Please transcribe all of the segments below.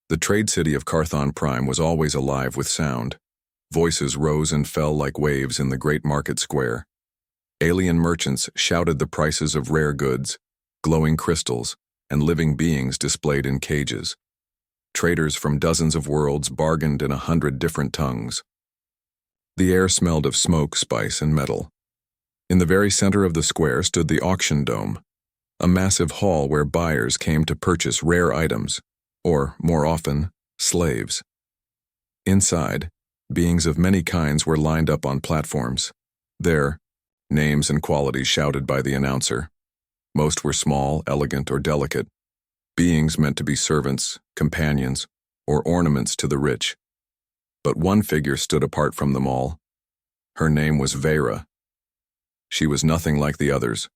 The trade city of Carthon Prime was always alive with sound. Voices rose and fell like waves in the great market square. Alien merchants shouted the prices of rare goods, glowing crystals, and living beings displayed in cages. Traders from dozens of worlds bargained in 100 different tongues. The air smelled of smoke, spice, and metal. In the very center of the square stood the auction dome, a massive hall where buyers came to purchase rare items, or, more often, slaves. Inside, beings of many kinds were lined up on platforms. Their names and qualities shouted by the announcer. Most were small, elegant, or delicate, beings meant to be servants, companions, or ornaments to the rich. But one figure stood apart from them all. Her name was Vera. She was nothing like the others.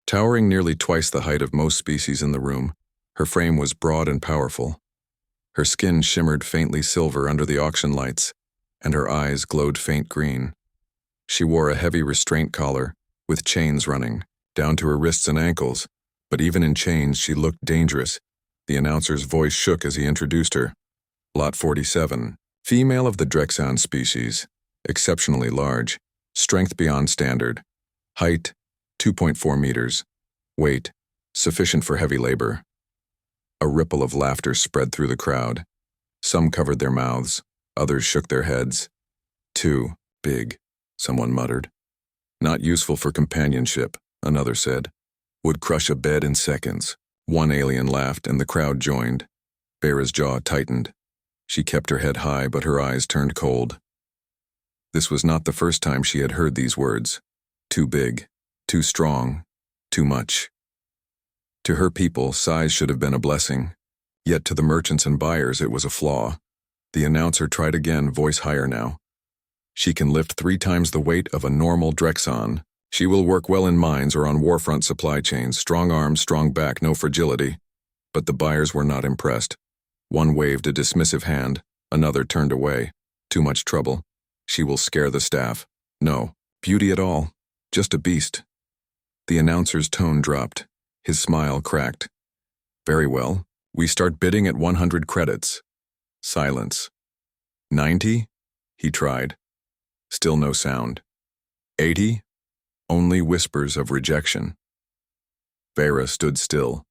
Towering nearly twice the height of most species in the room, her frame was broad and powerful. Her skin shimmered faintly silver under the auction lights, and her eyes glowed faint green. She wore a heavy restraint collar, with chains running, down to her wrists and ankles, but even in chains she looked dangerous. The announcer's voice shook as he introduced her. Lot 47, female of the Drexan species, exceptionally large, strength beyond standard, height 2.4 meters, weight sufficient for heavy labor. A ripple of laughter spread through the crowd. Some covered their mouths, others shook their heads. Too big, someone muttered. Not useful for companionship, another said. Would crush a bed in seconds. One alien laughed and the crowd joined. Vera's jaw tightened. She kept her head high, but her eyes turned cold. This was not the first time she had heard these words. Too big, too strong, too much. To her people, size should have been a blessing. Yet to the merchants and buyers it was a flaw. The announcer tried again, voice higher now. She can lift 3 times the weight of a normal Drexan. She will work well in mines or on warfront supply chains. Strong arms, strong back, no fragility. But the buyers were not impressed. One waved a dismissive hand, another turned away. Too much trouble. She will scare the staff. No, beauty at all. Just a beast. The announcer's tone dropped. His smile cracked. Very well. We start bidding at 100 credits. Silence. 90? He tried. Still no sound. 80? Only whispers of rejection. Vera stood still.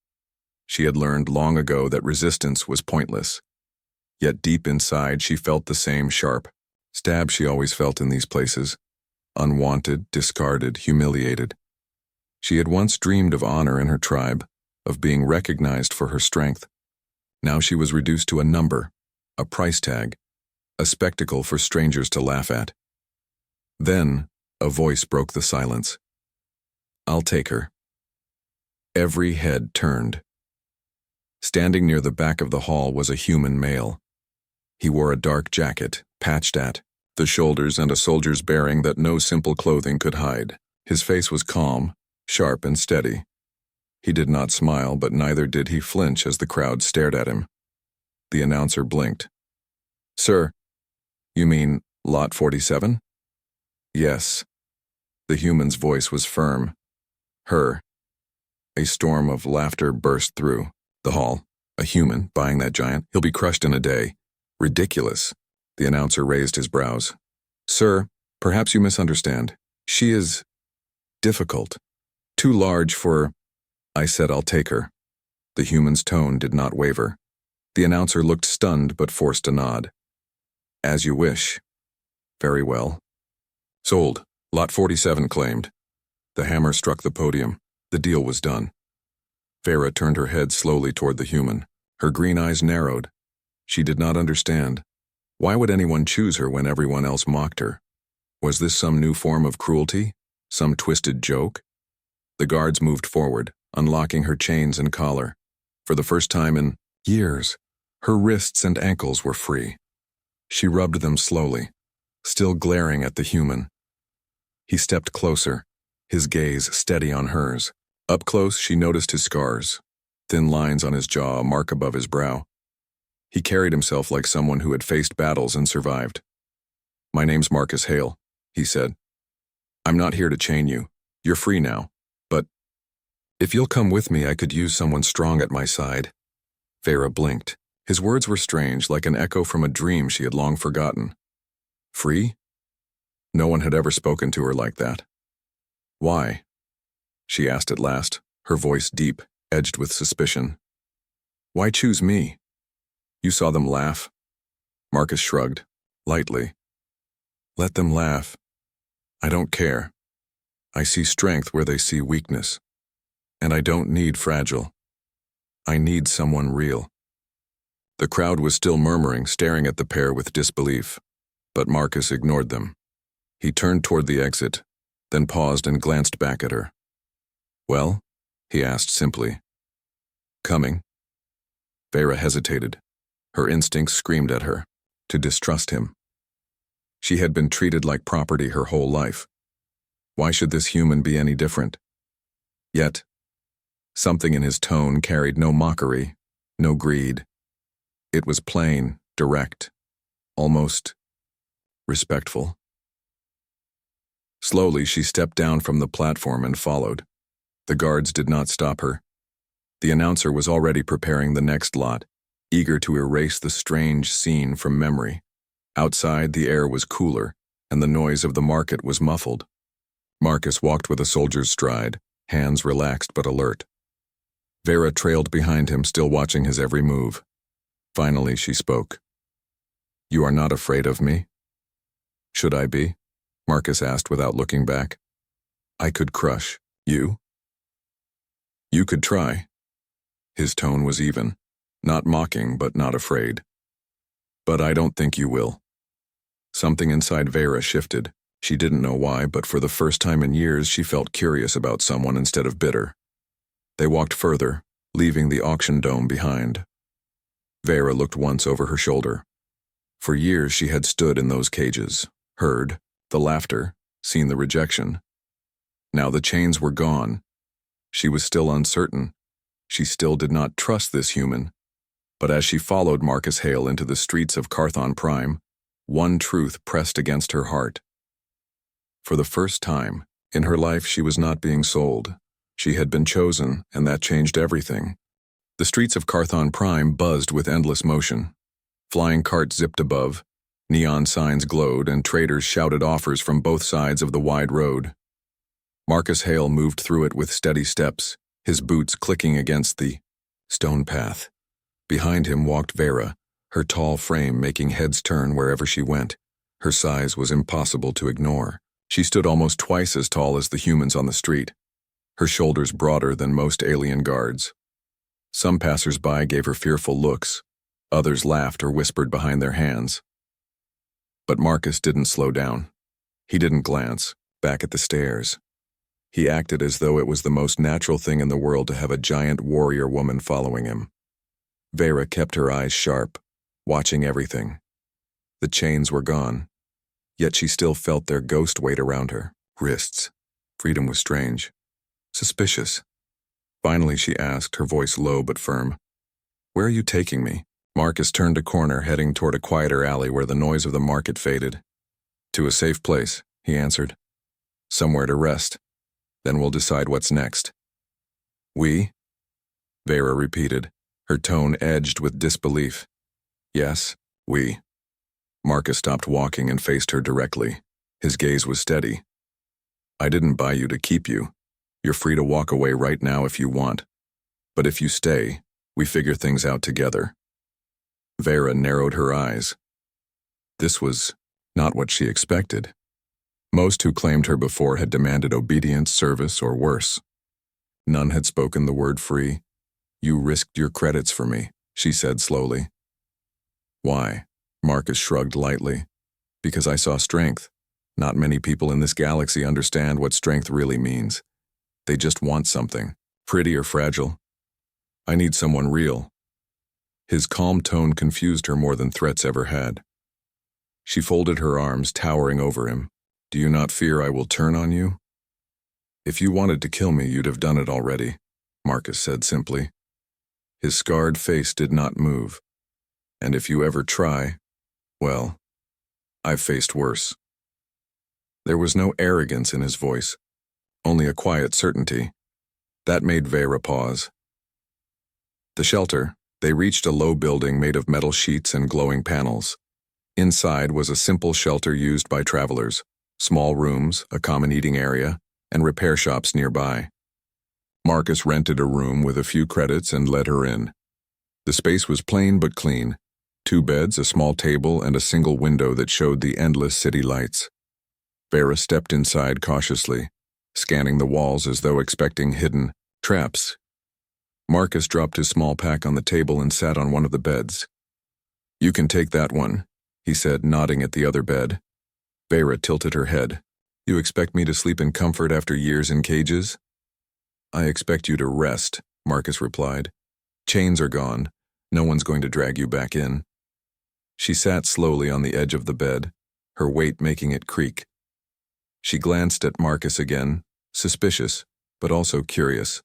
She had learned long ago that resistance was pointless. Yet deep inside she felt the same sharp stab she always felt in these places. Unwanted, discarded, humiliated. She had once dreamed of honor in her tribe, of being recognized for her strength. Now she was reduced to a number, a price tag, a spectacle for strangers to laugh at. Then, a voice broke the silence. I'll take her. Every head turned. Standing near the back of the hall was a human male. He wore a dark jacket, patched at the shoulders and a soldier's bearing that no simple clothing could hide. His face was calm, sharp and steady. He did not smile, but neither did he flinch as the crowd stared at him. The announcer blinked. Sir, you mean Lot 47? Yes. The human's voice was firm. Her. A storm of laughter burst through the hall. A human buying that giant. He'll be crushed in a day. Ridiculous. The announcer raised his brows. Sir, perhaps you misunderstand. She is difficult. Too large for... I said I'll take her. The human's tone did not waver. The announcer looked stunned but forced a nod. As you wish. Very well. Sold. Lot 47 claimed. The hammer struck the podium. The deal was done. Vera turned her head slowly toward the human. Her green eyes narrowed. She did not understand. Why would anyone choose her when everyone else mocked her? Was this some new form of cruelty? Some twisted joke? The guards moved forward, unlocking her chains and collar. For the first time in years, her wrists and ankles were free. She rubbed them slowly, still glaring at the human. He stepped closer, his gaze steady on hers. Up close, she noticed his scars, thin lines on his jaw, a mark above his brow. He carried himself like someone who had faced battles and survived. My name's Marcus Hale, he said. I'm not here to chain you. You're free now. But if you'll come with me, I could use someone strong at my side. Vera blinked. His words were strange, like an echo from a dream she had long forgotten. Free? No one had ever spoken to her like that. Why? She asked at last, her voice deep, edged with suspicion. Why choose me? You saw them laugh? Marcus shrugged, lightly. Let them laugh. I don't care. I see strength where they see weakness. And I don't need fragile. I need someone real. The crowd was still murmuring, staring at the pair with disbelief. But Marcus ignored them. He turned toward the exit, then paused and glanced back at her. Well? He asked simply. Coming? Vera hesitated. Her instincts screamed at her, to distrust him. She had been treated like property her whole life. Why should this human be any different? Yet, something in his tone carried no mockery, no greed. It was plain, direct, almost respectful. Slowly, she stepped down from the platform and followed. The guards did not stop her. The announcer was already preparing the next lot, eager to erase the strange scene from memory. Outside, the air was cooler, and the noise of the market was muffled. Marcus walked with a soldier's stride, hands relaxed but alert. Vera trailed behind him, still watching his every move. Finally, she spoke. You are not afraid of me? Should I be? Marcus asked without looking back. I could crush you. You could try. His tone was even, not mocking but not afraid. But I don't think you will. Something inside Vera shifted. She didn't know why, but for the first time in years she felt curious about someone instead of bitter. They walked further, leaving the auction dome behind. Vera looked once over her shoulder. For years she had stood in those cages, heard the laughter, seen the rejection. Now the chains were gone. She was still uncertain. She still did not trust this human. But as she followed Marcus Hale into the streets of Carthon Prime, one truth pressed against her heart. For the first time in her life, she was not being sold. She had been chosen, and that changed everything. The streets of Carthon Prime buzzed with endless motion. Flying carts zipped above, neon signs glowed, and traders shouted offers from both sides of the wide road. Marcus Hale moved through it with steady steps, his boots clicking against the stone path. Behind him walked Vera, her tall frame making heads turn wherever she went. Her size was impossible to ignore. She stood almost twice as tall as the humans on the street, her shoulders broader than most alien guards. Some passers-by gave her fearful looks. Others laughed or whispered behind their hands. But Marcus didn't slow down. He didn't glance back at the stairs. He acted as though it was the most natural thing in the world to have a giant warrior woman following him. Vera kept her eyes sharp, watching everything. The chains were gone, yet she still felt their ghost weight around her wrists. Freedom was strange, suspicious. Finally, she asked, her voice low but firm, "Where are you taking me?" Marcus turned a corner, heading toward a quieter alley where the noise of the market faded. "To a safe place," he answered. "Somewhere to rest. Then we'll decide what's next." "We?" Vera repeated, her tone edged with disbelief. "Yes, we." Marcus stopped walking and faced her directly. His gaze was steady. "I didn't buy you to keep you. You're free to walk away right now if you want. But if you stay, we figure things out together." Vera narrowed her eyes. This was not what she expected. Most who claimed her before had demanded obedience, service, or worse. None had spoken the word free. "You risked your credits for me," she said slowly. "Why?" Marcus shrugged lightly. "Because I saw strength. Not many people in this galaxy understand what strength really means. They just want something, pretty or fragile. I need someone real." His calm tone confused her more than threats ever had. She folded her arms, towering over him. "Do you not fear I will turn on you?" "If you wanted to kill me, you'd have done it already," Marcus said simply. His scarred face did not move. "And if you ever try, well, I've faced worse." There was no arrogance in his voice, only a quiet certainty. That made Vera pause. "The shelter," They reached a low building made of metal sheets and glowing panels. Inside was a simple shelter used by travelers, small rooms, a common eating area, and repair shops nearby. Marcus rented a room with a few credits and let her in. The space was plain but clean. 2 beds, a small table, and a single window that showed the endless city lights. Vera stepped inside cautiously, scanning the walls as though expecting hidden traps. Marcus dropped his small pack on the table and sat on one of the beds. "You can take that one," he said, nodding at the other bed. Vera tilted her head. "You expect me to sleep in comfort after years in cages?" "I expect you to rest," Marcus replied. "Chains are gone. No one's going to drag you back in." She sat slowly on the edge of the bed, her weight making it creak. She glanced at Marcus again, suspicious, but also curious.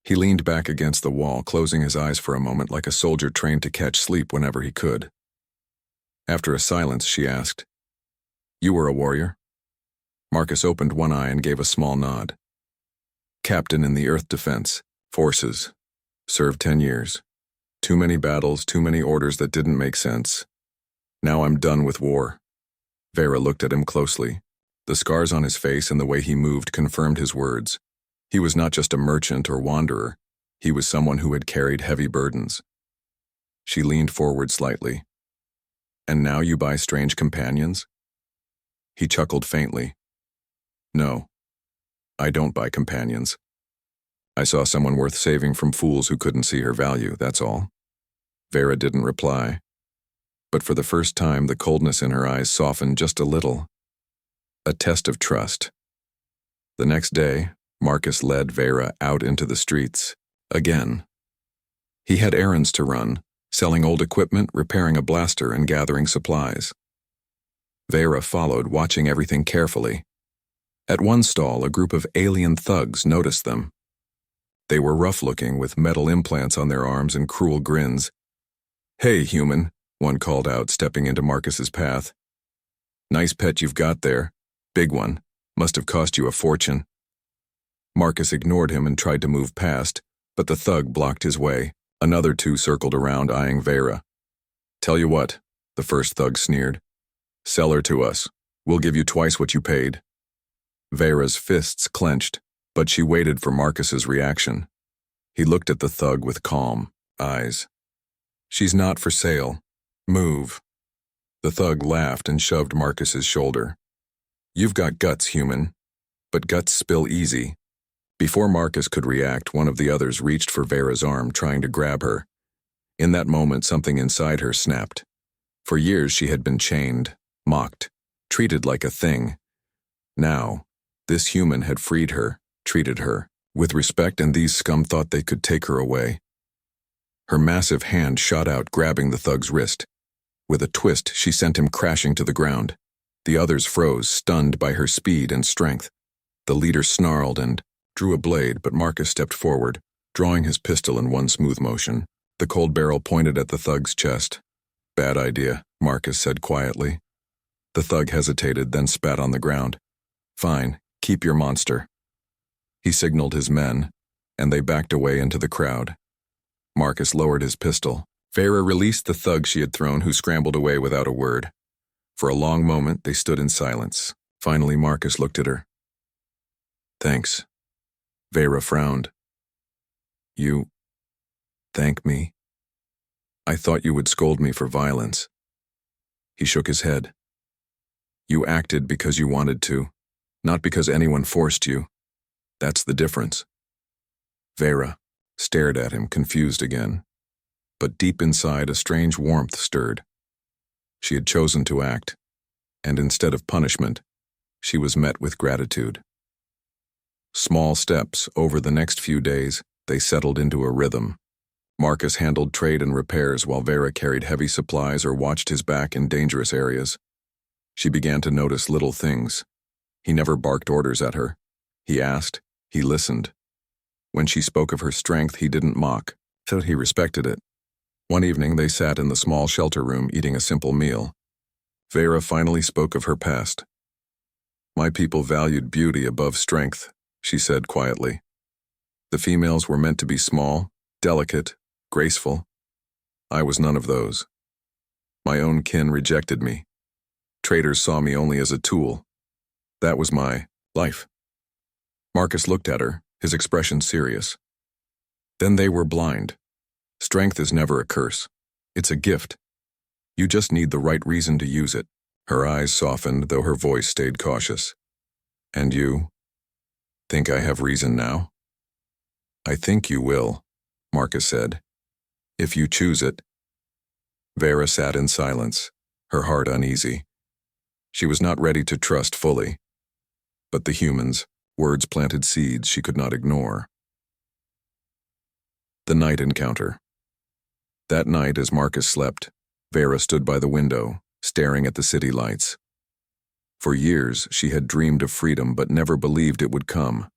He leaned back against the wall, closing his eyes for a moment like a soldier trained to catch sleep whenever he could. After a silence, she asked, "You were a warrior?" Marcus opened one eye and gave a small nod. "Captain in the Earth Defense Forces. Served 10 years. Too many battles, too many orders that didn't make sense. Now I'm done with war." Vera looked at him closely. The scars on his face and the way he moved confirmed his words. He was not just a merchant or wanderer. He was someone who had carried heavy burdens. She leaned forward slightly. "And now you buy strange companions?" He chuckled faintly. "No, I don't buy companions. I saw someone worth saving from fools who couldn't see her value, that's all." Vera didn't reply. But for the first time, the coldness in her eyes softened just a little. A test of trust. The next day, Marcus led Vera out into the streets, again. He had errands to run, selling old equipment, repairing a blaster, and gathering supplies. Vera followed, watching everything carefully. At one stall, a group of alien thugs noticed them. They were rough-looking, with metal implants on their arms and cruel grins. "Hey, human," one called out, stepping into Marcus's path. "Nice pet you've got there. Big one. Must have cost you a fortune." Marcus ignored him and tried to move past, but the thug blocked his way. Another 2 circled around, eyeing Vera. "Tell you what," the first thug sneered. "Sell her to us. We'll give you twice what you paid." Vera's fists clenched, but she waited for Marcus's reaction. He looked at the thug with calm eyes. "She's not for sale. Move." The thug laughed and shoved Marcus's shoulder. "You've got guts, human. But guts spill easy." Before Marcus could react, one of the others reached for Vera's arm, trying to grab her. In that moment, something inside her snapped. For years, she had been chained, mocked, treated like a thing. Now, this human had freed her, treated her with respect, and these scum thought they could take her away. Her massive hand shot out, grabbing the thug's wrist. With a twist, she sent him crashing to the ground. The others froze, stunned by her speed and strength. The leader snarled and drew a blade, but Marcus stepped forward, drawing his pistol in one smooth motion. The cold barrel pointed at the thug's chest. "Bad idea," Marcus said quietly. The thug hesitated, then spat on the ground. "Fine, keep your monster." He signaled his men, and they backed away into the crowd. Marcus lowered his pistol. Vera released the thug she had thrown, who scrambled away without a word. For a long moment, they stood in silence. Finally, Marcus looked at her. "Thanks." Vera frowned. "You thank me? I thought you would scold me for violence." He shook his head. "You acted because you wanted to, not because anyone forced you. That's the difference." Vera stared at him, confused again. But deep inside, a strange warmth stirred. She had chosen to act, and instead of punishment, she was met with gratitude. Small steps, over the next few days, they settled into a rhythm. Marcus handled trade and repairs while Vera carried heavy supplies or watched his back in dangerous areas. She began to notice little things. He never barked orders at her. He asked, he listened. When she spoke of her strength, he didn't mock, so he respected it. One evening, they sat in the small shelter room eating a simple meal. Vera finally spoke of her past. "My people valued beauty above strength," she said quietly. "The females were meant to be small, delicate, graceful, I was none of those. My own kin rejected me. Traitors saw me only as a tool. That was my life. Marcus looked at her, his expression serious. Then they were blind. Strength is never a curse. It's a gift. You just need the right reason to use it. Her eyes softened, though her voice stayed cautious. And you? Think I have reason now? I think you will, Marcus said. If you choose it. Vera sat in silence, her heart uneasy. She was not ready to trust fully. But the humans, words planted seeds she could not ignore. The night encounter. That night, as Marcus slept, Vera stood by the window, staring at the city lights. For years, she had dreamed of freedom but never believed it would come.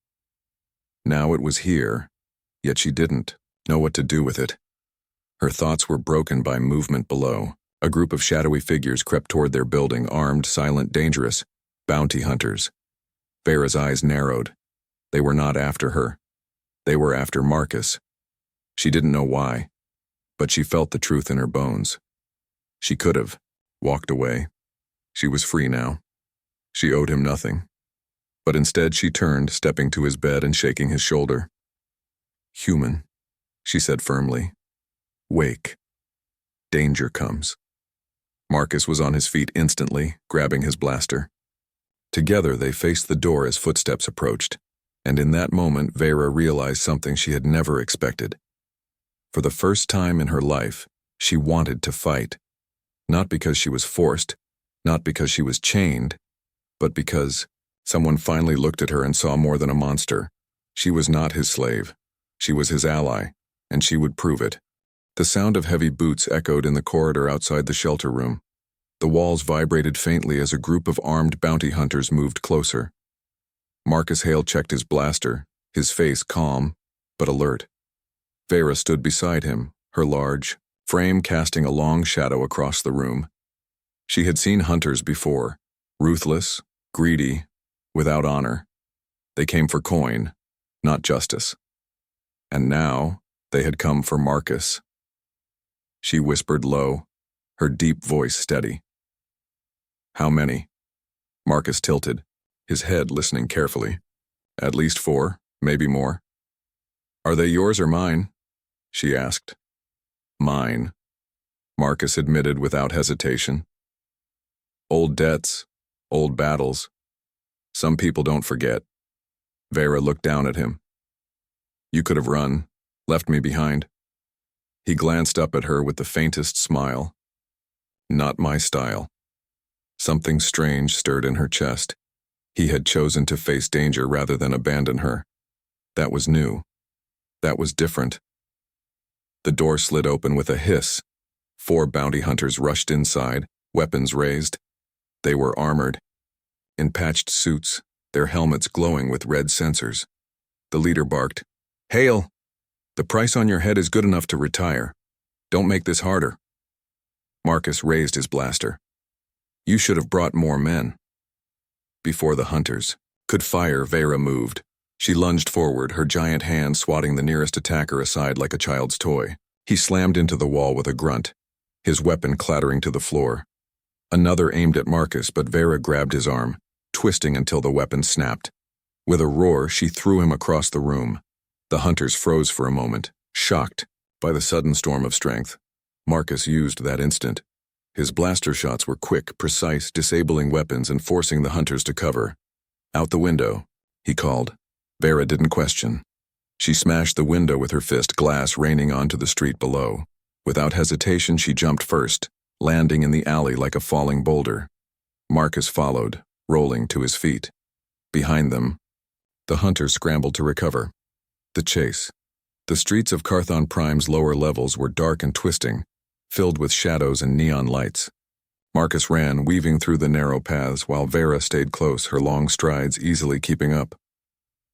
Now it was here, yet she didn't know what to do with it. Her thoughts were broken by movement below. A group of shadowy figures crept toward their building, armed, silent, dangerous, bounty hunters. Vera's eyes narrowed. They were not after her. They were after Marcus. She didn't know why, but she felt the truth in her bones. She could have walked away. She was free now. She owed him nothing. But instead she turned, stepping to his bed and shaking his shoulder. Human, she said firmly. Wake. Danger comes. Marcus was on his feet instantly, grabbing his blaster. Together they faced the door as footsteps approached, and in that moment Vera realized something she had never expected. For the first time in her life, she wanted to fight. Not because she was forced, not because she was chained, but because someone finally looked at her and saw more than a monster. She was not his slave. She was his ally, and she would prove it. The sound of heavy boots echoed in the corridor outside the shelter room. The walls vibrated faintly as a group of armed bounty hunters moved closer. Marcus Hale checked his blaster, his face calm, but alert. Vera stood beside him, her large frame casting a long shadow across the room. She had seen hunters before, ruthless, greedy, without honor. They came for coin, not justice. And now, they had come for Marcus. She whispered low, her deep voice steady. How many? Marcus tilted, his head listening carefully. At least 4, maybe more. Are they yours or mine? She asked. Mine, Marcus admitted without hesitation. Old debts, old battles. Some people don't forget. Vera looked down at him. You could have run, left me behind. He glanced up at her with the faintest smile. Not my style. Something strange stirred in her chest. He had chosen to face danger rather than abandon her. That was new. That was different. The door slid open with a hiss. 4 bounty hunters rushed inside, weapons raised. They were armored. In patched suits, their helmets glowing with red sensors. The leader barked, Hale! The price on your head is good enough to retire. Don't make this harder. Marcus raised his blaster. You should have brought more men. Before the hunters could fire, Vera moved. She lunged forward, her giant hand swatting the nearest attacker aside like a child's toy. He slammed into the wall with a grunt, his weapon clattering to the floor. Another aimed at Marcus, but Vera grabbed his arm, twisting until the weapon snapped. With a roar, she threw him across the room. The hunters froze for a moment, shocked by the sudden storm of strength. Marcus used that instant. His blaster shots were quick, precise, disabling weapons and forcing the hunters to cover. Out the window, he called. Vera didn't question. She smashed the window with her fist, glass raining onto the street below. Without hesitation, she jumped first, landing in the alley like a falling boulder. Marcus followed, rolling to his feet. Behind them, the hunters scrambled to recover. The chase. The streets of Carthon Prime's lower levels were dark and twisting, filled with shadows and neon lights. Marcus ran, weaving through the narrow paths, while Vera stayed close, her long strides easily keeping up.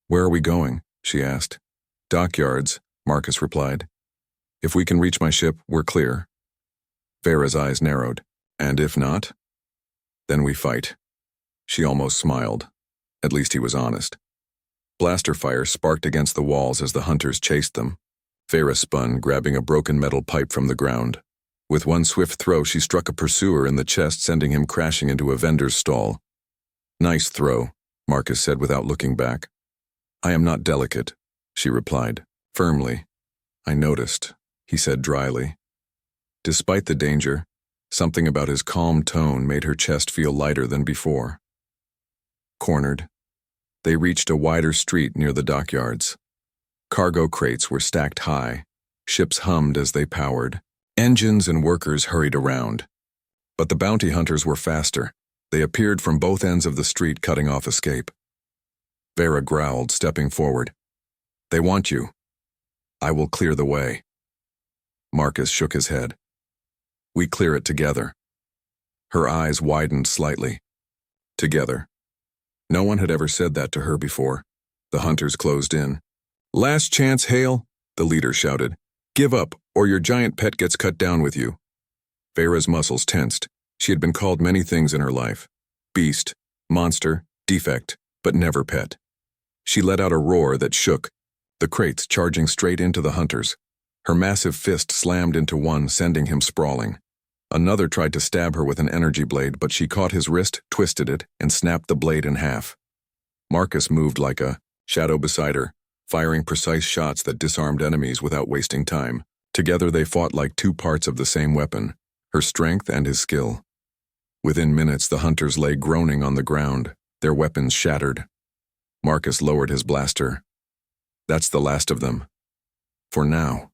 Where are we going? She asked. Dockyards, Marcus replied. If we can reach my ship, we're clear. Vera's eyes narrowed. And if not? Then we fight. She almost smiled. At least he was honest. Blaster fire sparked against the walls as the hunters chased them. Vera spun, grabbing a broken metal pipe from the ground. With one swift throw, she struck a pursuer in the chest, sending him crashing into a vendor's stall. "Nice throw," Marcus said without looking back. "I am not delicate," she replied, firmly. "I noticed," he said dryly. Despite the danger, something about his calm tone made her chest feel lighter than before. Cornered, they reached a wider street near the dockyards. Cargo crates were stacked high. Ships hummed as they powered. Engines and workers hurried around. But the bounty hunters were faster. They appeared from both ends of the street, cutting off escape. Vera growled, stepping forward. "They want you. I will clear the way." Marcus shook his head. "We clear it together." Her eyes widened slightly. Together. No one had ever said that to her before. The hunters closed in. "Last chance, Hale," the leader shouted. "Give up, or your giant pet gets cut down with you." Vera's muscles tensed. She had been called many things in her life. Beast, monster, defect, but never pet. She let out a roar that shook, the crates charging straight into the hunters. Her massive fist slammed into one, sending him sprawling. Another tried to stab her with an energy blade, but she caught his wrist, twisted it, and snapped the blade in half. Marcus moved like a shadow beside her, firing precise shots that disarmed enemies without wasting time. Together they fought like two parts of the same weapon, her strength and his skill. Within minutes, the hunters lay groaning on the ground, their weapons shattered. Marcus lowered his blaster. "That's the last of them. For now."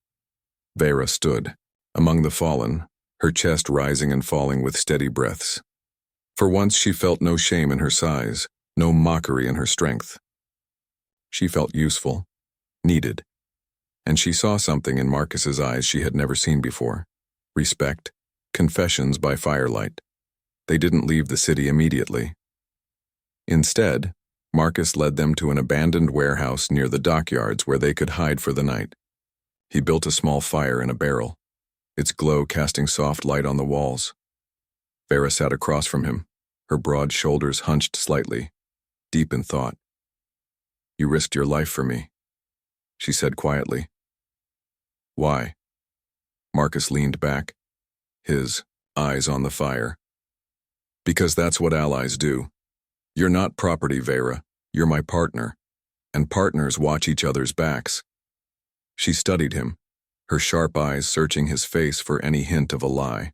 Vera stood, among the fallen, her chest rising and falling with steady breaths. For once she felt no shame in her size, no mockery in her strength. She felt useful, needed, and she saw something in Marcus's eyes she had never seen before. Respect, confessions by firelight. They didn't leave the city immediately. Instead, Marcus led them to an abandoned warehouse near the dockyards where they could hide for the night. He built a small fire in a barrel, its glow casting soft light on the walls. Vera sat across from him, her broad shoulders hunched slightly, deep in thought. "You risked your life for me," she said quietly. "Why?" Marcus leaned back, his eyes on the fire. "Because that's what allies do. You're not property, Vera. You're my partner. And partners watch each other's backs." She studied him, her sharp eyes searching his face for any hint of a lie.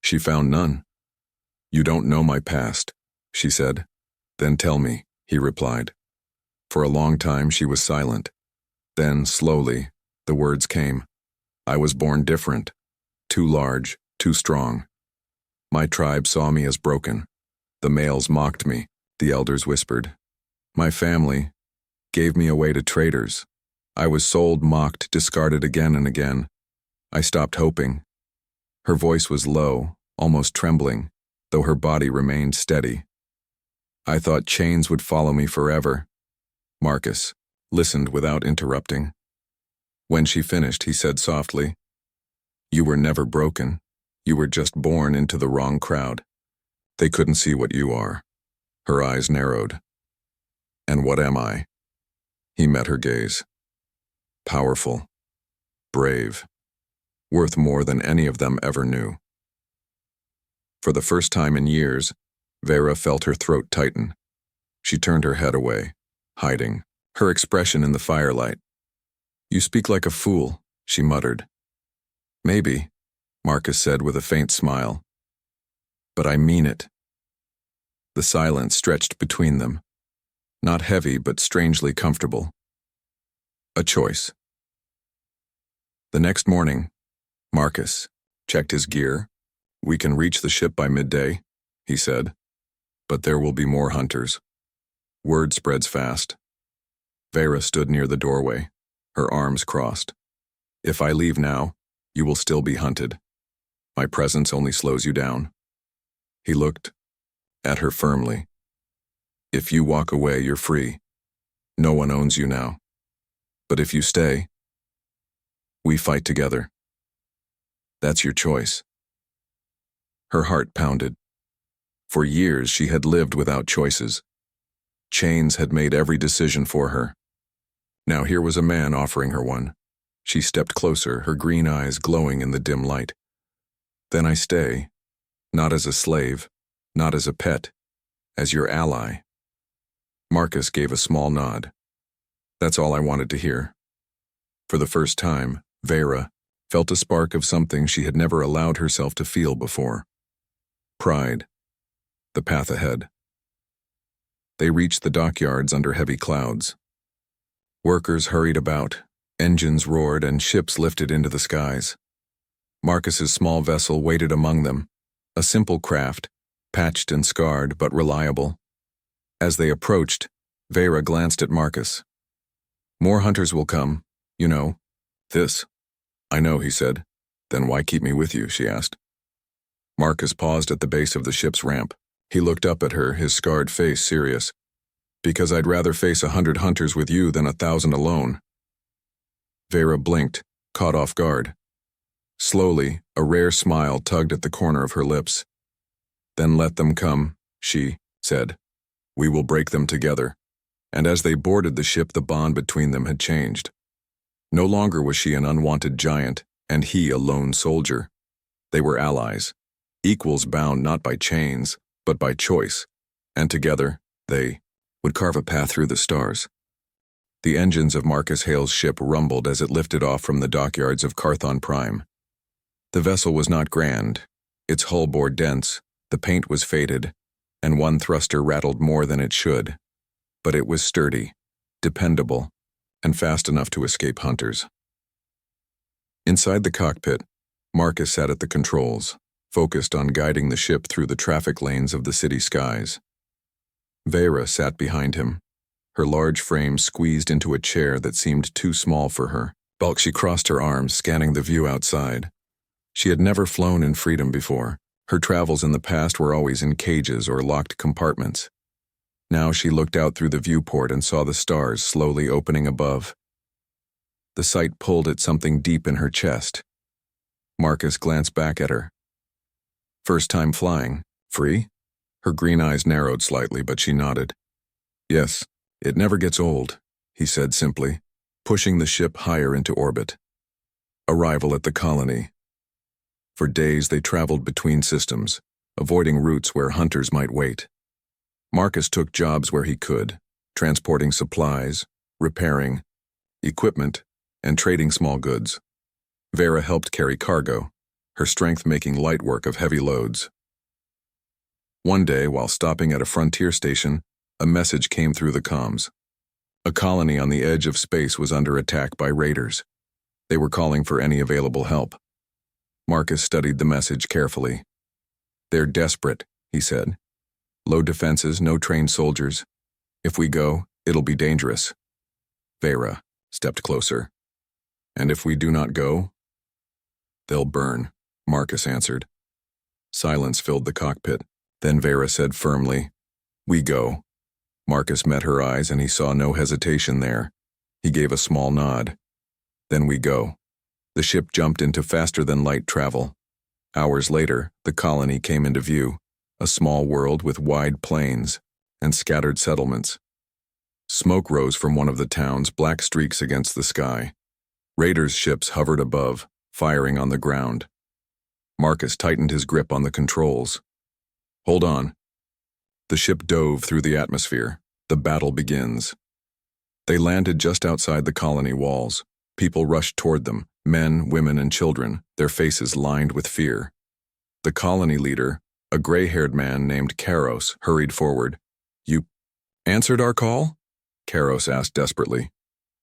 She found none. "You don't know my past," she said. "Then tell me," he replied. For a long time she was silent. Then, slowly, the words came. "I was born different. Too large, too strong. My tribe saw me as broken. The males mocked me," the elders whispered. "My family gave me away to traitors. I was sold, mocked, discarded again and again. I stopped hoping." Her voice was low, almost trembling, though her body remained steady. "I thought chains would follow me forever." Marcus listened without interrupting. When she finished, he said softly, "You were never broken. You were just born into the wrong crowd. They couldn't see what you are." Her eyes narrowed. "And what am I?" He met her gaze. "Powerful, brave, worth more than any of them ever knew." For the first time in years, Vera felt her throat tighten. She turned her head away, hiding, her expression in the firelight. "You speak like a fool," she muttered. "Maybe," Marcus said with a faint smile. "But I mean it." The silence stretched between them, not heavy but strangely comfortable. A choice. The next morning, Marcus checked his gear. "We can reach the ship by midday," he said. "But there will be more hunters." Word spreads fast. Vera stood near the doorway, her arms crossed. "If I leave now, you will still be hunted. My presence only slows you down." He looked at her firmly. "If you walk away, you're free. No one owns you now. But if you stay, we fight together. That's your choice." Her heart pounded. For years she had lived without choices. Chains had made every decision for her. Now here was a man offering her one. She stepped closer, her green eyes glowing in the dim light. Then I stay, not as a slave, not as a pet, as your ally. Marcus gave a small nod. That's all I wanted to hear. For the first time, Vera felt a spark of something she had never allowed herself to feel before. Pride. The path ahead. They reached the dockyards under heavy clouds. Workers hurried about, engines roared, and ships lifted into the skies. Marcus's small vessel waited among them, a simple craft, patched and scarred but reliable. As they approached, Vera glanced at Marcus. More hunters will come, you know. This. I know, he said. Then why keep me with you, she asked. Marcus paused at the base of the ship's ramp. He looked up at her, his scarred face serious. Because I'd rather face 100 hunters with you than 1,000 alone. Vera blinked, caught off guard. Slowly, a rare smile tugged at the corner of her lips. Then let them come, she said. We will break them together. And as they boarded the ship, the bond between them had changed. No longer was she an unwanted giant, and he a lone soldier. They were allies, equals bound not by chains, but by choice, and together, they would carve a path through the stars. The engines of Marcus Hale's ship rumbled as it lifted off from the dockyards of CosmicAdventures. The vessel was not grand, its hull bore dense, the paint was faded, and one thruster rattled more than it should. But it was sturdy, dependable, and fast enough to escape hunters. Inside the cockpit, Marcus sat at the controls, focused on guiding the ship through the traffic lanes of the city skies. Vera sat behind him, her large frame squeezed into a chair that seemed too small for her. She crossed her arms, scanning the view outside. She had never flown in freedom before. Her travels in the past were always in cages or locked compartments. Now she looked out through the viewport and saw the stars slowly opening above. The sight pulled at something deep in her chest. Marcus glanced back at her. First time flying, free? Her green eyes narrowed slightly, but she nodded. Yes, it never gets old, he said simply, pushing the ship higher into orbit. Arrival at the colony. For days they traveled between systems, avoiding routes where hunters might wait. Marcus took jobs where he could, transporting supplies, repairing, equipment, and trading small goods. Vera helped carry cargo, her strength making light work of heavy loads. One day, while stopping at a frontier station, a message came through the comms. A colony on the edge of space was under attack by raiders. They were calling for any available help. Marcus studied the message carefully. They're desperate, he said. Low defenses, no trained soldiers. If we go, it'll be dangerous. Vera stepped closer. And if we do not go? They'll burn, Marcus answered. Silence filled the cockpit. Then Vera said firmly, We go. Marcus met her eyes and he saw no hesitation there. He gave a small nod. Then we go. The ship jumped into faster-than-light travel. Hours later, the colony came into view, a small world with wide plains and scattered settlements. Smoke rose from one of the towns, black streaks against the sky. Raiders' ships hovered above, firing on the ground. Marcus tightened his grip on the controls. Hold on. The ship dove through the atmosphere. The battle begins. They landed just outside the colony walls. People rushed toward them, men, women, and children, their faces lined with fear. The colony leader, a gray-haired man named Karos, hurried forward. You answered our call? Karos asked desperately.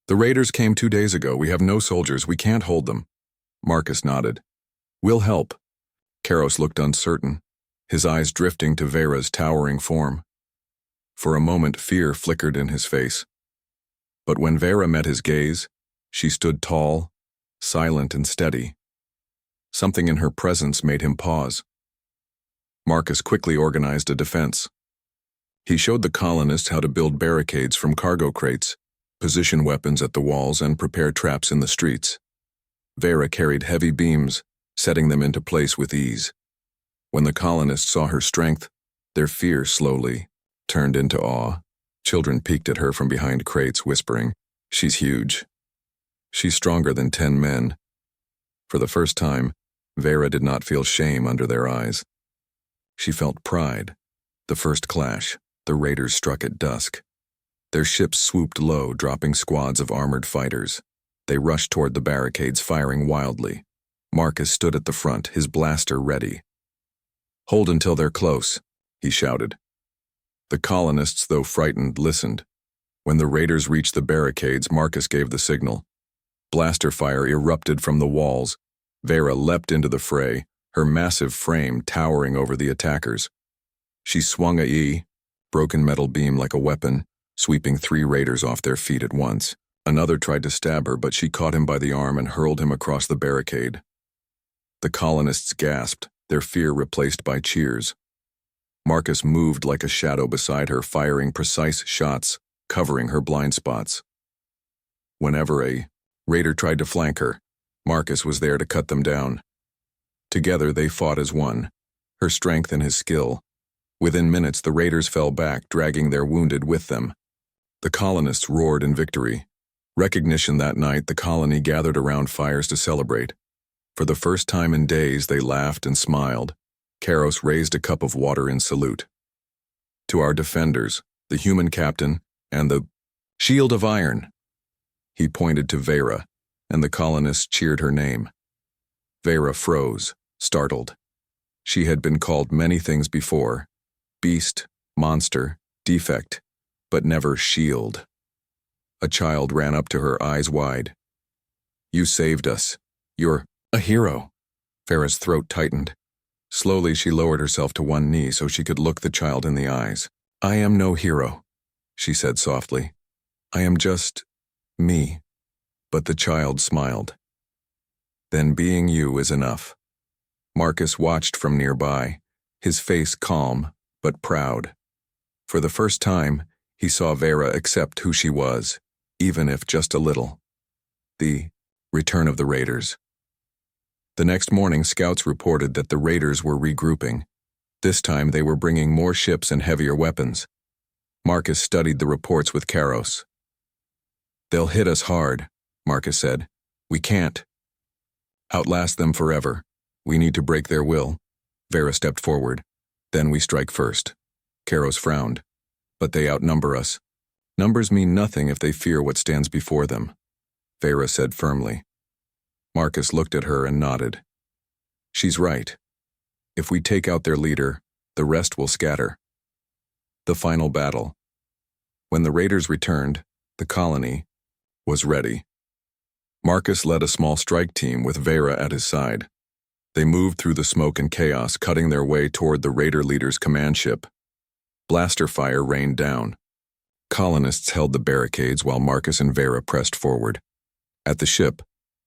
The raiders came 2 days ago. We have no soldiers. We can't hold them. Marcus nodded. We'll help. Karos looked uncertain, his eyes drifting to Vera's towering form. For a moment, fear flickered in his face. But when Vera met his gaze, she stood tall, silent and steady. Something in her presence made him pause. Marcus quickly organized a defense. He showed the colonists how to build barricades from cargo crates, position weapons at the walls, and prepare traps in the streets. Vera carried heavy beams, setting them into place with ease. When the colonists saw her strength, their fear slowly turned into awe. Children peeked at her from behind crates, whispering, "She's huge." She's stronger than 10 men. For the first time, Vera did not feel shame under their eyes. She felt pride. The first clash, the raiders struck at dusk. Their ships swooped low, dropping squads of armored fighters. They rushed toward the barricades, firing wildly. Marcus stood at the front, his blaster ready. "Hold until they're close," he shouted. The colonists, though frightened, listened. When the raiders reached the barricades, Marcus gave the signal. Blaster fire erupted from the walls. Vera leapt into the fray, her massive frame towering over the attackers. She swung a broken metal beam like a weapon, sweeping 3 raiders off their feet at once. Another tried to stab her, but she caught him by the arm and hurled him across the barricade. The colonists gasped, their fear replaced by cheers. Marcus moved like a shadow beside her, firing precise shots, covering her blind spots. Whenever a raider tried to flank her, Marcus was there to cut them down. Together they fought as one, her strength and his skill. Within minutes, the raiders fell back, dragging their wounded with them. The colonists roared in victory. Recognition that night, the colony gathered around fires to celebrate. For the first time in days, they laughed and smiled. Karos raised a cup of water in salute. "To our defenders, the human captain, and the shield of iron." He pointed to Vera, and the colonists cheered her name. Vera froze, startled. She had been called many things before: beast, monster, defect, but never shield. A child ran up to her, eyes wide. "You saved us. You're a hero." Vera's throat tightened. Slowly she lowered herself to one knee so she could look the child in the eyes. "I am no hero," she said softly. "I am just me." But the child smiled. "Then being you is enough." Marcus watched from nearby, his face calm but proud. For the first time, he saw Vera accept who she was, even if just a little. The return of the raiders. The next morning, scouts reported that the raiders were regrouping. This time they were bringing more ships and heavier weapons. Marcus studied the reports with Karos. "They'll hit us hard," Marcus said. "We can't outlast them forever. We need to break their will." Vera stepped forward. "Then we strike first." Karos frowned. "But they outnumber us." "Numbers mean nothing if they fear what stands before them," Vera said firmly. Marcus looked at her and nodded. "She's right. If we take out their leader, the rest will scatter." The final battle. When the raiders returned, the colony was ready. Marcus led a small strike team with Vera at his side. They moved through the smoke and chaos, cutting their way toward the raider leader's command ship. Blaster fire rained down. Colonists held the barricades while Marcus and Vera pressed forward. At the ship,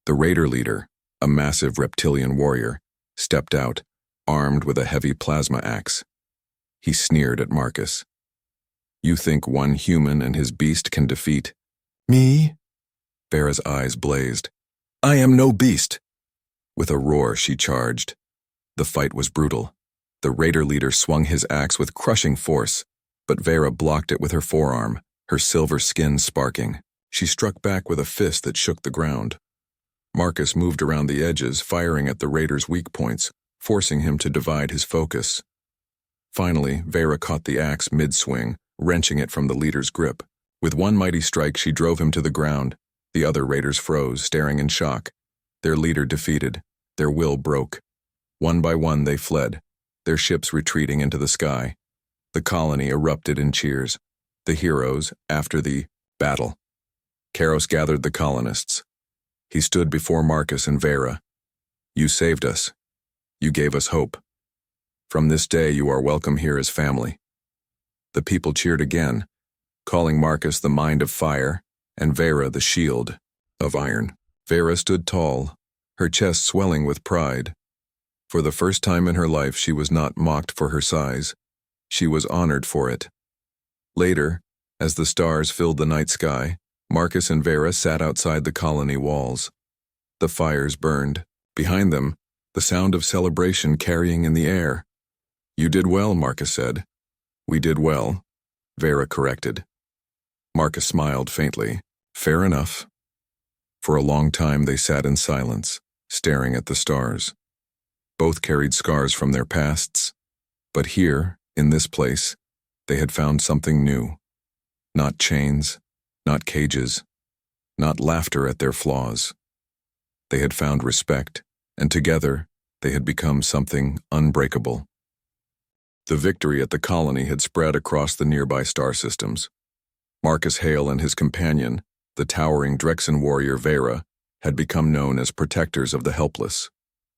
the raider leader, a massive reptilian warrior, stepped out, armed with a heavy plasma axe. He sneered at Marcus. "You think one human and his beast can defeat me?" Vera's eyes blazed. "I am no beast!" With a roar, she charged. The fight was brutal. The raider leader swung his axe with crushing force, but Vera blocked it with her forearm, her silver skin sparking. She struck back with a fist that shook the ground. Marcus moved around the edges, firing at the raider's weak points, forcing him to divide his focus. Finally, Vera caught the axe mid-swing, wrenching it from the leader's grip. With one mighty strike, she drove him to the ground. The other raiders froze, staring in shock. Their leader defeated. Their will broke. One by one, they fled, their ships retreating into the sky. The colony erupted in cheers. The heroes, after the battle. Karos gathered the colonists. He stood before Marcus and Vera. "You saved us. You gave us hope. From this day, you are welcome here as family." The people cheered again, calling Marcus the Mind of Fire and Vera the Shield of Iron. Vera stood tall, her chest swelling with pride. For the first time in her life, she was not mocked for her size. She was honored for it. Later, as the stars filled the night sky, Marcus and Vera sat outside the colony walls. The fires burned. Behind them, the sound of celebration carrying in the air. "You did well," Marcus said. "We did well," Vera corrected. Marcus smiled faintly. "Fair enough." For a long time they sat in silence, staring at the stars. Both carried scars from their pasts, but here, in this place, they had found something new. Not chains, not cages, not laughter at their flaws. They had found respect, and together they had become something unbreakable. The victory at the colony had spread across the nearby star systems. Marcus Hale and his companion, the towering Drexen warrior Vera, had become known as protectors of the helpless.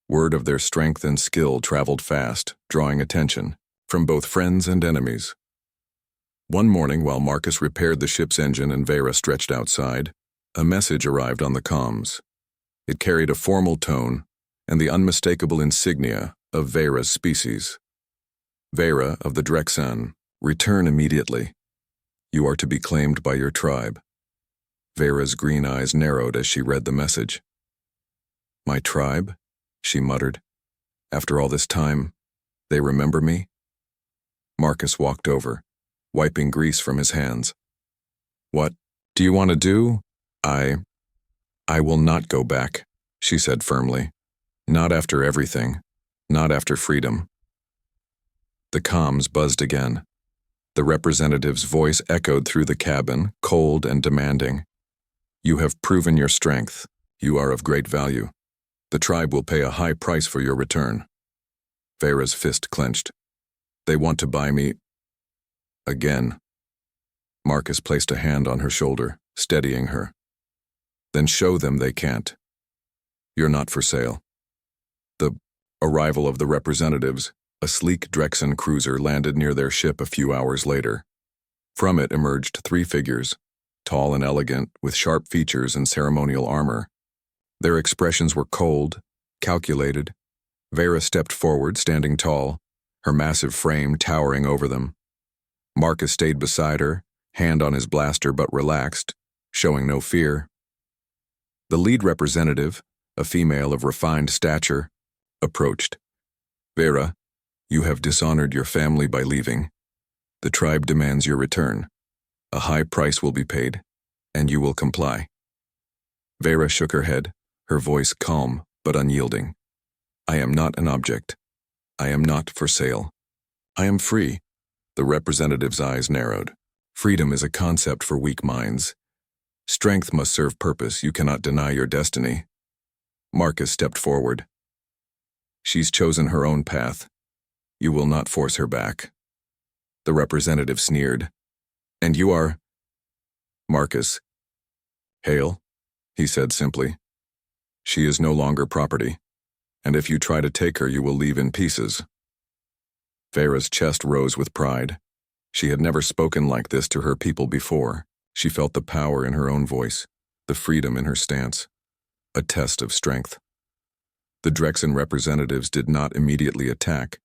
Word of their strength and skill traveled fast, drawing attention from both friends and enemies. One morning, while Marcus repaired the ship's engine and Vera stretched outside, a message arrived on the comms. It carried a formal tone and the unmistakable insignia of Vera's species. Vera of the Drexen, return immediately. You are to be claimed by your tribe. Vera's green eyes narrowed as she read the message. My tribe? She muttered. After all this time, they remember me? Marcus walked over, wiping grease from his hands. What do you want to do? I will not go back, she said firmly. Not after everything. Not after freedom. The comms buzzed again. The representative's voice echoed through the cabin, cold and demanding. You have proven your strength. You are of great value. The tribe will pay a high price for your return. Vera's fist clenched. They want to buy me again. Marcus placed a hand on her shoulder, steadying her. Then show them they can't. You're not for sale. The arrival of the representatives, a sleek Drexen cruiser, landed near their ship a few hours later. From it emerged three figures, tall and elegant, with sharp features and ceremonial armor. Their expressions were cold, calculated. Vera stepped forward, standing tall, her massive frame towering over them. Marcus stayed beside her, hand on his blaster but relaxed, showing no fear. The lead representative, a female of refined stature, approached. Vera, you have dishonored your family by leaving. The tribe demands your return. A high price will be paid, and you will comply. Vera shook her head, her voice calm but unyielding. I am not an object. I am not for sale. I am free. The representative's eyes narrowed. Freedom is a concept for weak minds. Strength must serve purpose. You cannot deny your destiny. Marcus stepped forward. She's chosen her own path. You will not force her back. The representative sneered. And you are? Marcus. Hale, he said simply. She is no longer property, and if you try to take her, you will leave in pieces. Vera's chest rose with pride. She had never spoken like this to her people before. She felt the power in her own voice, the freedom in her stance, a test of strength. The Drexen representatives did not immediately attack,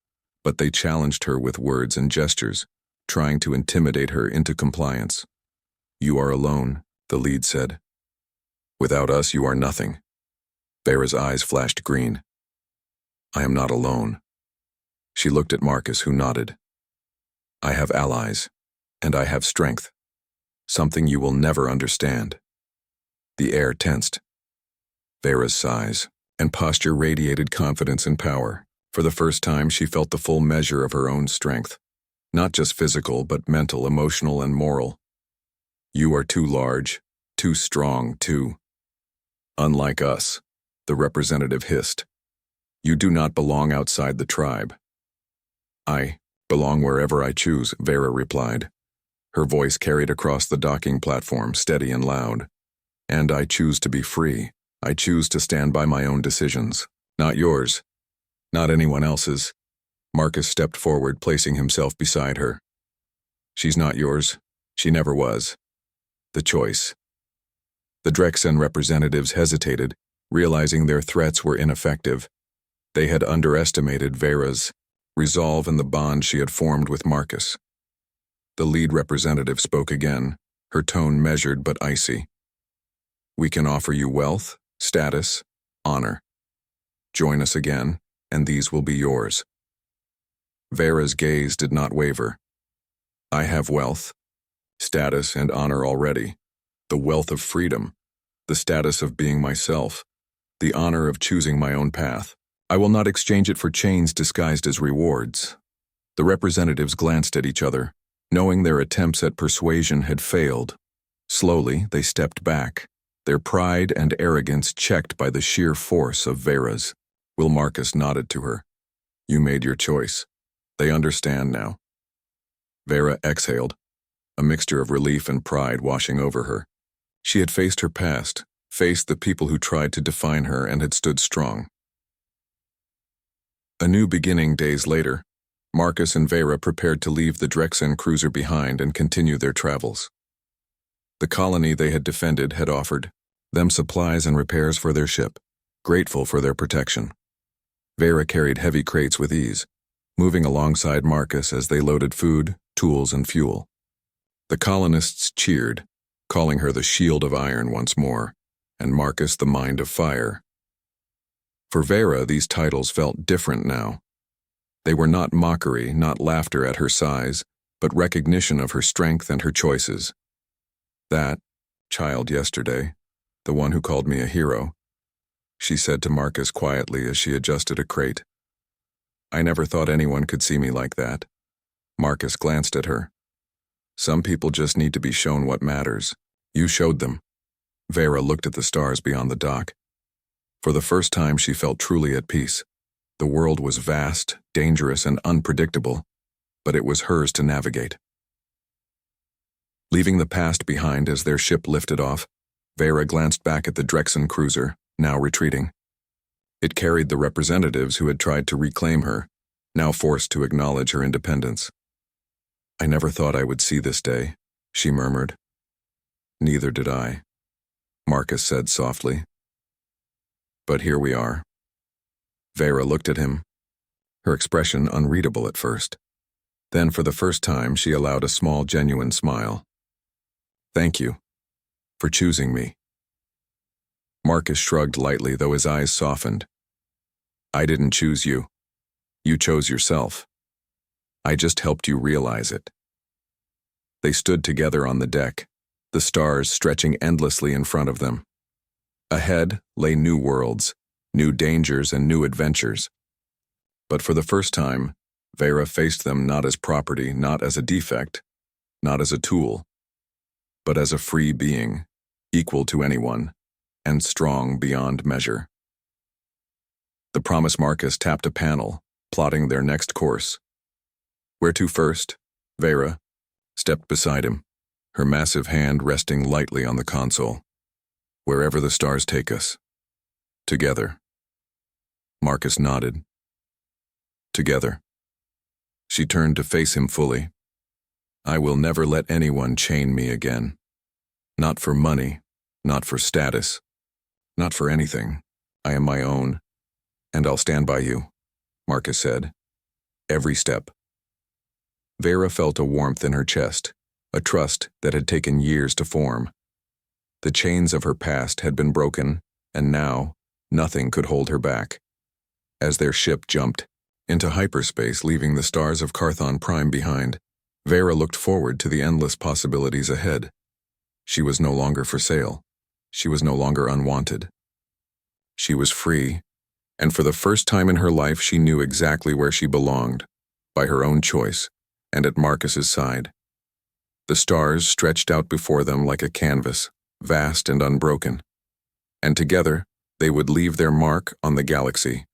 but they challenged her with words and gestures, trying to intimidate her into compliance. You are alone, the lead said. Without us, you are nothing. Vera's eyes flashed green. I am not alone. She looked at Marcus, who nodded. I have allies, and I have strength. Something you will never understand. The air tensed. Vera's size and posture radiated confidence and power. For the first time, she felt the full measure of her own strength. Not just physical, but mental, emotional, and moral. You are too large, too strong, too unlike us, the representative hissed. You do not belong outside the tribe. I belong wherever I choose, Vera replied. Her voice carried across the docking platform, steady and loud. And I choose to be free. I choose to stand by my own decisions. Not yours. Not anyone else's. Marcus stepped forward, placing himself beside her. She's not yours. She never was. The choice. The Drexen representatives hesitated, realizing their threats were ineffective. They had underestimated Vera's resolve and the bond she had formed with Marcus. The lead representative spoke again, her tone measured but icy. We can offer you wealth, status, honor. Join us again, and these will be yours. Vera's gaze did not waver. I have wealth, status, and honor already, the wealth of freedom. the status of being myself, the honor of choosing my own path. I will not exchange it for chains disguised as rewards. The representatives glanced at each other, knowing their attempts at persuasion had failed. Slowly, they stepped back, their pride and arrogance checked by the sheer force of Vera's. Will Marcus nodded to her. You made your choice. They understand now. Vera exhaled, a mixture of relief and pride washing over her. She had faced her past, faced the people who tried to define her, and had stood strong. A new beginning days later, Marcus and Vera prepared to leave the Drexen cruiser behind and continue their travels. The colony they had defended had offered them supplies and repairs for their ship, grateful for their protection. Vera carried heavy crates with ease, moving alongside Marcus as they loaded food, tools, and fuel. The colonists cheered, calling her the Shield of Iron once more, and Marcus the Mind of Fire. For Vera, these titles felt different now. They were not mockery, not laughter at her size, but recognition of her strength and her choices. That child yesterday, the one who called me a hero, she said to Marcus quietly as she adjusted a crate. I never thought anyone could see me like that. Marcus glanced at her. Some people just need to be shown what matters. You showed them. Vera looked at the stars beyond the dock. For the first time, she felt truly at peace. The world was vast, dangerous, and unpredictable, but it was hers to navigate. Leaving the past behind as their ship lifted off, Vera glanced back at the Drexen cruiser, now retreating. It carried the representatives who had tried to reclaim her, now forced to acknowledge her independence. I never thought I would see this day, she murmured. Neither did I, Marcus said softly. But here we are. Vera looked at him, her expression unreadable at first. Then for the first time she allowed a small, genuine smile. Thank you for choosing me. Marcus shrugged lightly, though his eyes softened. I didn't choose you. You chose yourself. I just helped you realize it. They stood together on the deck, the stars stretching endlessly in front of them. Ahead lay new worlds, new dangers, and new adventures. But for the first time, Vera faced them not as property, not as a defect, not as a tool, but as a free being, equal to anyone, and strong beyond measure. The Promise Marcus tapped a panel, plotting their next course. Where to first? Vera stepped beside him, her massive hand resting lightly on the console. Wherever the stars take us. Together. Marcus nodded. Together. She turned to face him fully. I will never let anyone chain me again. Not for money, not for status, not for anything. I am my own, and I'll stand by you, Marcus said. Every step. Vera felt a warmth in her chest, a trust that had taken years to form. The chains of her past had been broken, and now nothing could hold her back. As their ship jumped into hyperspace, leaving the stars of Carthon Prime behind, Vera looked forward to the endless possibilities ahead. She was no longer for sale. She was no longer unwanted. She was free, and for the first time in her life she knew exactly where she belonged, by her own choice, and at Marcus's side. The stars stretched out before them like a canvas, vast and unbroken, and together they would leave their mark on the galaxy,